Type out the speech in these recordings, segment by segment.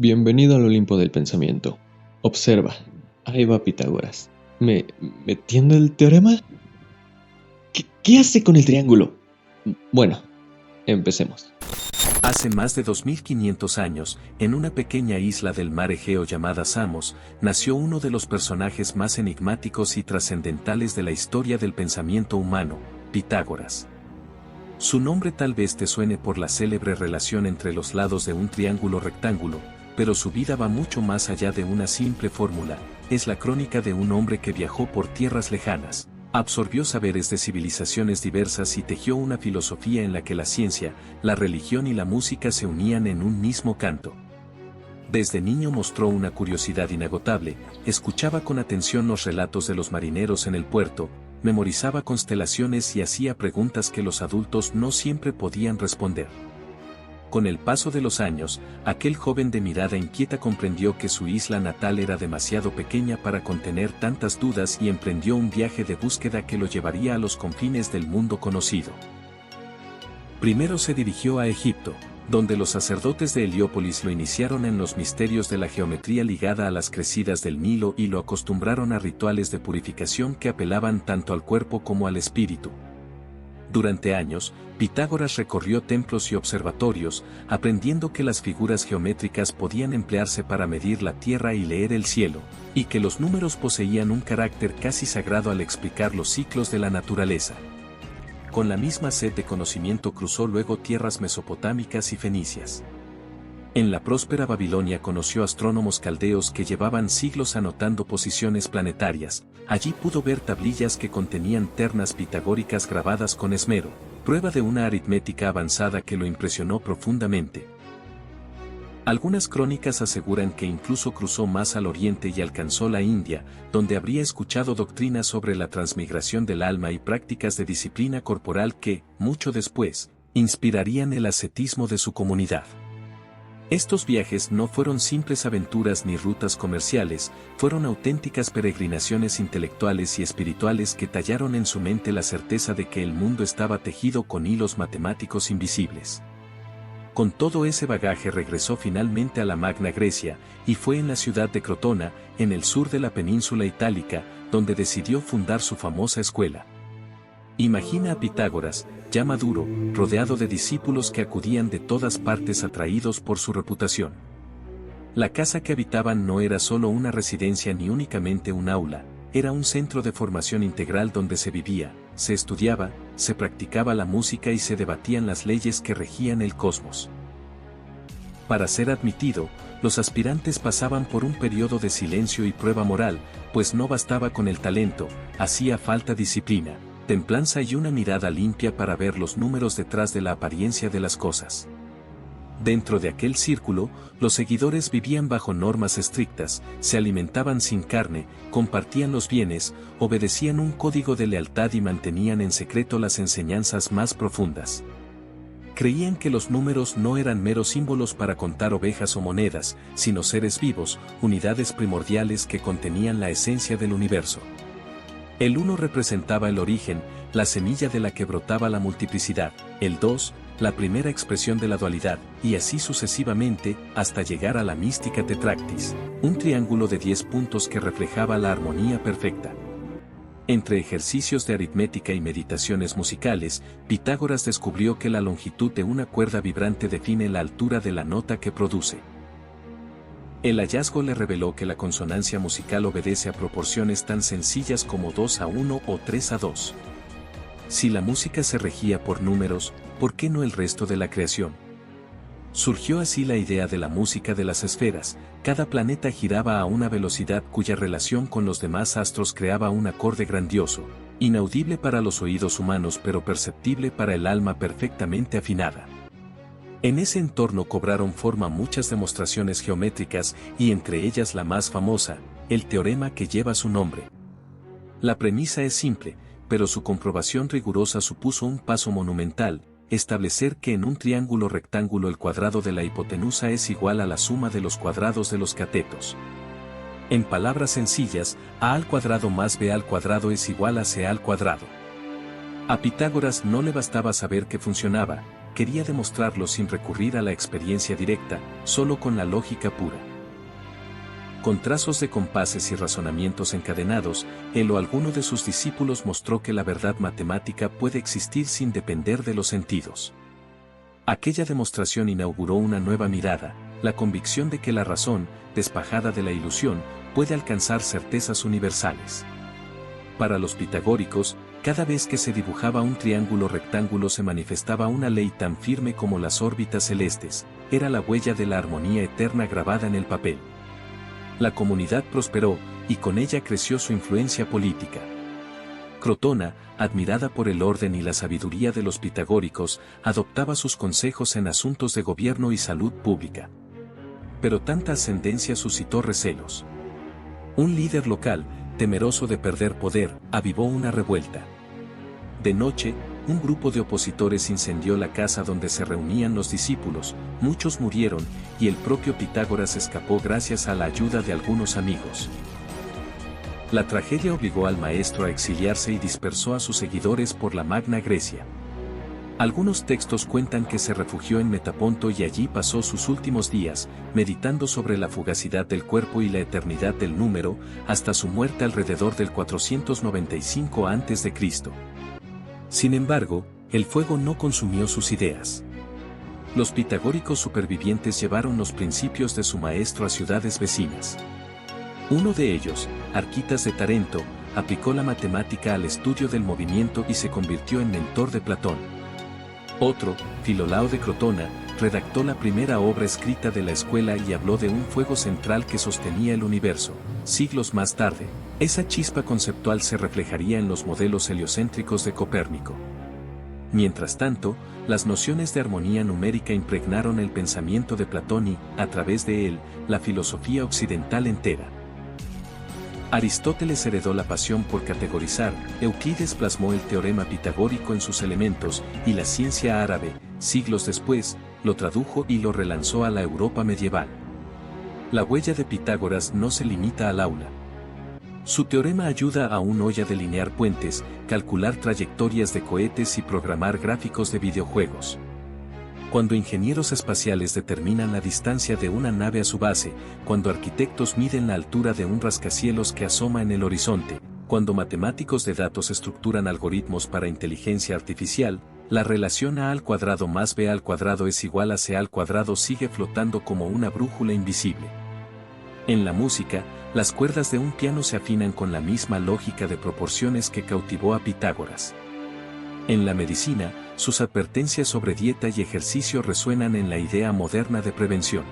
Bienvenido al Olimpo del pensamiento. Observa, ahí va Pitágoras. ¿Me tiende el teorema? ¿Qué hace con el triángulo? Bueno, empecemos. Hace más de 2500 años, en una pequeña isla del mar Egeo llamada Samos, nació uno de los personajes más enigmáticos y trascendentales de la historia del pensamiento humano, Pitágoras. Su nombre tal vez te suene por la célebre relación entre los lados de un triángulo rectángulo, pero su vida va mucho más allá de una simple fórmula. Es la crónica de un hombre que viajó por tierras lejanas, absorbió saberes de civilizaciones diversas y tejió una filosofía en la que la ciencia, la religión y la música se unían en un mismo canto. Desde niño mostró una curiosidad inagotable, escuchaba con atención los relatos de los marineros en el puerto, memorizaba constelaciones y hacía preguntas que los adultos no siempre podían responder. Con el paso de los años, aquel joven de mirada inquieta comprendió que su isla natal era demasiado pequeña para contener tantas dudas y emprendió un viaje de búsqueda que lo llevaría a los confines del mundo conocido. Primero se dirigió a Egipto, donde los sacerdotes de Heliópolis lo iniciaron en los misterios de la geometría ligada a las crecidas del Nilo y lo acostumbraron a rituales de purificación que apelaban tanto al cuerpo como al espíritu. Durante años, Pitágoras recorrió templos y observatorios, aprendiendo que las figuras geométricas podían emplearse para medir la tierra y leer el cielo, y que los números poseían un carácter casi sagrado al explicar los ciclos de la naturaleza. Con la misma sed de conocimiento cruzó luego tierras mesopotámicas y fenicias. En la próspera Babilonia conoció astrónomos caldeos que llevaban siglos anotando posiciones planetarias. Allí pudo ver tablillas que contenían ternas pitagóricas grabadas con esmero, prueba de una aritmética avanzada que lo impresionó profundamente. Algunas crónicas aseguran que incluso cruzó más al oriente y alcanzó la India, donde habría escuchado doctrinas sobre la transmigración del alma y prácticas de disciplina corporal que, mucho después, inspirarían el ascetismo de su comunidad. Estos viajes no fueron simples aventuras ni rutas comerciales, fueron auténticas peregrinaciones intelectuales y espirituales que tallaron en su mente la certeza de que el mundo estaba tejido con hilos matemáticos invisibles. Con todo ese bagaje regresó finalmente a la Magna Grecia, y fue en la ciudad de Crotona, en el sur de la península itálica, donde decidió fundar su famosa escuela. Imagina a Pitágoras, ya maduro, rodeado de discípulos que acudían de todas partes atraídos por su reputación. La casa que habitaban no era solo una residencia ni únicamente un aula, era un centro de formación integral donde se vivía, se estudiaba, se practicaba la música y se debatían las leyes que regían el cosmos. Para ser admitido, los aspirantes pasaban por un periodo de silencio y prueba moral, pues no bastaba con el talento, hacía falta disciplina, templanza y una mirada limpia para ver los números detrás de la apariencia de las cosas. Dentro de aquel círculo, los seguidores vivían bajo normas estrictas, se alimentaban sin carne, compartían los bienes, obedecían un código de lealtad y mantenían en secreto las enseñanzas más profundas. Creían que los números no eran meros símbolos para contar ovejas o monedas, sino seres vivos, unidades primordiales que contenían la esencia del universo. El 1 representaba el origen, la semilla de la que brotaba la multiplicidad, el 2, la primera expresión de la dualidad, y así sucesivamente, hasta llegar a la mística tetractis, un triángulo de 10 puntos que reflejaba la armonía perfecta. Entre ejercicios de aritmética y meditaciones musicales, Pitágoras descubrió que la longitud de una cuerda vibrante define la altura de la nota que produce. El hallazgo le reveló que la consonancia musical obedece a proporciones tan sencillas como 2:1 o 3:2. Si la música se regía por números, ¿por qué no el resto de la creación? Surgió así la idea de la música de las esferas. Cada planeta giraba a una velocidad cuya relación con los demás astros creaba un acorde grandioso, inaudible para los oídos humanos pero perceptible para el alma perfectamente afinada. En ese entorno cobraron forma muchas demostraciones geométricas y entre ellas la más famosa, el teorema que lleva su nombre. La premisa es simple, pero su comprobación rigurosa supuso un paso monumental, establecer que en un triángulo rectángulo el cuadrado de la hipotenusa es igual a la suma de los cuadrados de los catetos. En palabras sencillas, a al cuadrado más b al cuadrado es igual a c al cuadrado. A Pitágoras no le bastaba saber que funcionaba, quería demostrarlo sin recurrir a la experiencia directa, solo con la lógica pura. Con trazos de compases y razonamientos encadenados, él o alguno de sus discípulos mostró que la verdad matemática puede existir sin depender de los sentidos. Aquella demostración inauguró una nueva mirada, la convicción de que la razón, despojada de la ilusión, puede alcanzar certezas universales. Para los pitagóricos, cada vez que se dibujaba un triángulo rectángulo se manifestaba una ley tan firme como las órbitas celestes, era la huella de la armonía eterna grabada en el papel. La comunidad prosperó, y con ella creció su influencia política. Crotona, admirada por el orden y la sabiduría de los pitagóricos, adoptaba sus consejos en asuntos de gobierno y salud pública. Pero tanta ascendencia suscitó recelos. Un líder local, temeroso de perder poder, avivó una revuelta. De noche, un grupo de opositores incendió la casa donde se reunían los discípulos, muchos murieron, y el propio Pitágoras escapó gracias a la ayuda de algunos amigos. La tragedia obligó al maestro a exiliarse y dispersó a sus seguidores por la Magna Grecia. Algunos textos cuentan que se refugió en Metaponto y allí pasó sus últimos días, meditando sobre la fugacidad del cuerpo y la eternidad del número, hasta su muerte alrededor del 495 a.C. Sin embargo, el fuego no consumió sus ideas. Los pitagóricos supervivientes llevaron los principios de su maestro a ciudades vecinas. Uno de ellos, Arquitas de Tarento, aplicó la matemática al estudio del movimiento y se convirtió en mentor de Platón. Otro, Filolao de Crotona, redactó la primera obra escrita de la escuela y habló de un fuego central que sostenía el universo. Siglos más tarde, esa chispa conceptual se reflejaría en los modelos heliocéntricos de Copérnico. Mientras tanto, las nociones de armonía numérica impregnaron el pensamiento de Platón y, a través de él, la filosofía occidental entera. Aristóteles heredó la pasión por categorizar, Euclides plasmó el teorema pitagórico en sus elementos, y la ciencia árabe, siglos después, lo tradujo y lo relanzó a la Europa medieval. La huella de Pitágoras no se limita al aula. Su teorema ayuda a un hoy a delinear puentes, calcular trayectorias de cohetes y programar gráficos de videojuegos. Cuando ingenieros espaciales determinan la distancia de una nave a su base, cuando arquitectos miden la altura de un rascacielos que asoma en el horizonte, cuando matemáticos de datos estructuran algoritmos para inteligencia artificial, la relación A al cuadrado más B al cuadrado es igual a C al cuadrado sigue flotando como una brújula invisible. En la música, las cuerdas de un piano se afinan con la misma lógica de proporciones que cautivó a Pitágoras. En la medicina, sus advertencias sobre dieta y ejercicio resuenan en la idea moderna de prevención.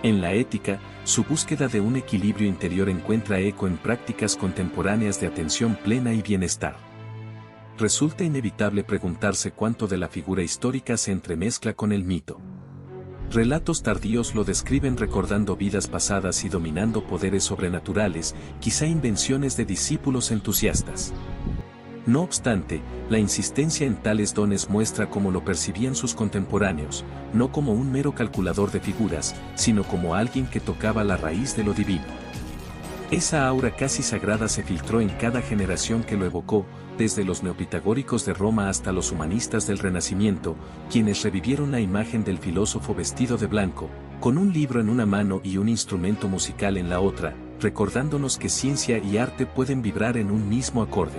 En la ética, su búsqueda de un equilibrio interior encuentra eco en prácticas contemporáneas de atención plena y bienestar. Resulta inevitable preguntarse cuánto de la figura histórica se entremezcla con el mito. Relatos tardíos lo describen recordando vidas pasadas y dominando poderes sobrenaturales, quizá invenciones de discípulos entusiastas. No obstante, la insistencia en tales dones muestra cómo lo percibían sus contemporáneos, no como un mero calculador de figuras, sino como alguien que tocaba la raíz de lo divino. Esa aura casi sagrada se filtró en cada generación que lo evocó, desde los neopitagóricos de Roma hasta los humanistas del Renacimiento, quienes revivieron la imagen del filósofo vestido de blanco, con un libro en una mano y un instrumento musical en la otra, recordándonos que ciencia y arte pueden vibrar en un mismo acorde.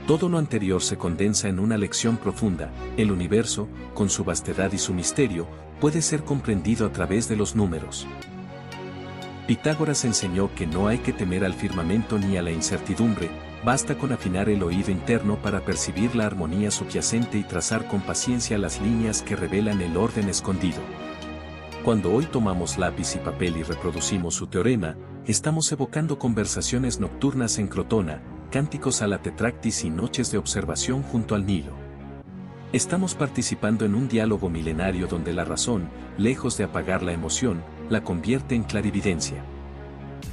Todo lo anterior se condensa en una lección profunda: el universo, con su vastedad y su misterio, puede ser comprendido a través de los números. Pitágoras enseñó que no hay que temer al firmamento ni a la incertidumbre, basta con afinar el oído interno para percibir la armonía subyacente y trazar con paciencia las líneas que revelan el orden escondido. Cuando hoy tomamos lápiz y papel y reproducimos su teorema, estamos evocando conversaciones nocturnas en Crotona, cánticos a la Tetractis y noches de observación junto al Nilo. Estamos participando en un diálogo milenario donde la razón, lejos de apagar la emoción, la convierte en clarividencia.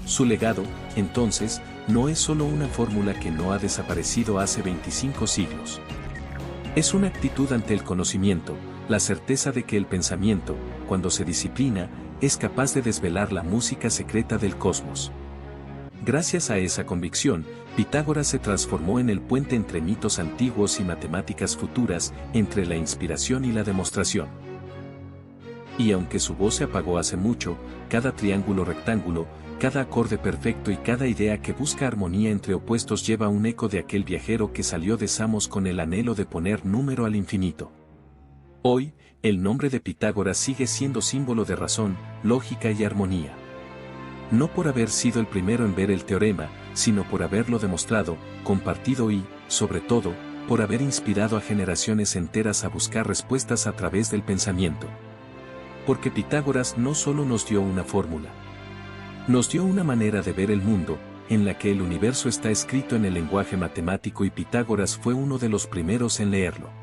Su legado, entonces, no es solo una fórmula que no ha desaparecido hace 25 siglos. Es una actitud ante el conocimiento, la certeza de que el pensamiento, cuando se disciplina, es capaz de desvelar la música secreta del cosmos. Gracias a esa convicción, Pitágoras se transformó en el puente entre mitos antiguos y matemáticas futuras, entre la inspiración y la demostración. Y aunque su voz se apagó hace mucho, cada triángulo rectángulo, cada acorde perfecto y cada idea que busca armonía entre opuestos lleva un eco de aquel viajero que salió de Samos con el anhelo de poner número al infinito. Hoy, el nombre de Pitágoras sigue siendo símbolo de razón, lógica y armonía. No por haber sido el primero en ver el teorema, sino por haberlo demostrado, compartido y, sobre todo, por haber inspirado a generaciones enteras a buscar respuestas a través del pensamiento. Porque Pitágoras no solo nos dio una fórmula. Nos dio una manera de ver el mundo, en la que el universo está escrito en el lenguaje matemático y Pitágoras fue uno de los primeros en leerlo.